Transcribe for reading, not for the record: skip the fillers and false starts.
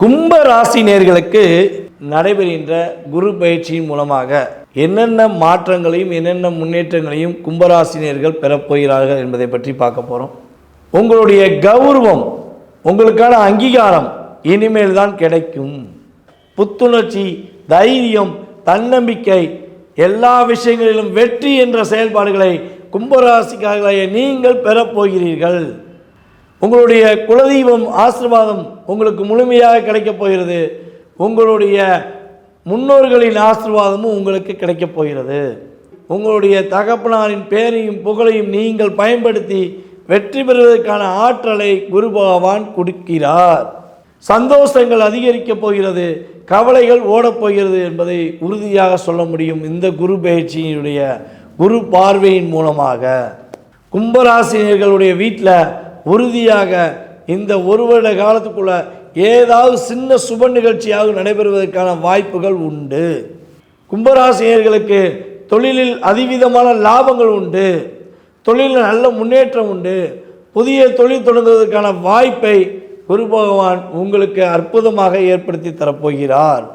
கும்ப ராசி நேயர்களுக்கு நடைபெறுகின்ற குரு பயிற்சியின் மூலமாக என்னென்ன மாற்றங்களையும் என்னென்ன முன்னேற்றங்களையும் கும்பராசினியர்கள் பெறப்போகிறார்கள் என்பதை பற்றி பார்க்க போகிறோம். உங்களுடைய கௌரவம், உங்களுக்கான அங்கீகாரம் இனிமேல் தான் கிடைக்கும். புத்துணர்ச்சி, தைரியம், தன்னம்பிக்கை, எல்லா விஷயங்களிலும் வெற்றி என்ற செயல்பாடுகளை கும்பராசிக்காரர்களாக நீங்கள் பெறப்போகிறீர்கள். உங்களுடைய குலதெய்வம் ஆசீர்வாதம் உங்களுக்கு முழுமையாக கிடைக்கப் போகிறது. உங்களுடைய முன்னோர்களின் ஆசீர்வாதமும் உங்களுக்கு கிடைக்கப் போகிறது. உங்களுடைய தகப்பனாரின் பேரையும் புகழையும் நீங்கள் பயன்படுத்தி வெற்றி பெறுவதற்கான ஆற்றலை குரு பகவான் கொடுக்கிறார். சந்தோஷங்கள் அதிகரிக்கப் போகிறது, கவலைகள் ஓடப்போகிறது என்பதை உறுதியாக சொல்ல முடியும். இந்த குரு பயிற்சியினுடைய குரு பார்வையின் மூலமாக கும்பராசினியர்களுடைய வீட்டில் உறுதியாக இந்த ஒரு வருட காலத்துக்குள்ள ஏதாவது சின்ன சுப நிகழ்ச்சியாக நடைபெறுவதற்கான வாய்ப்புகள் உண்டு. கும்பராசினியர்களுக்கு தொழிலில் அதிவிதமான லாபங்கள் உண்டு, தொழிலில் நல்ல முன்னேற்றம் உண்டு. புதிய தொழில் தொடங்குவதற்கான வாய்ப்பை குரு பகவான் உங்களுக்கு அற்புதமாக ஏற்படுத்தி தரப்போகிறார்.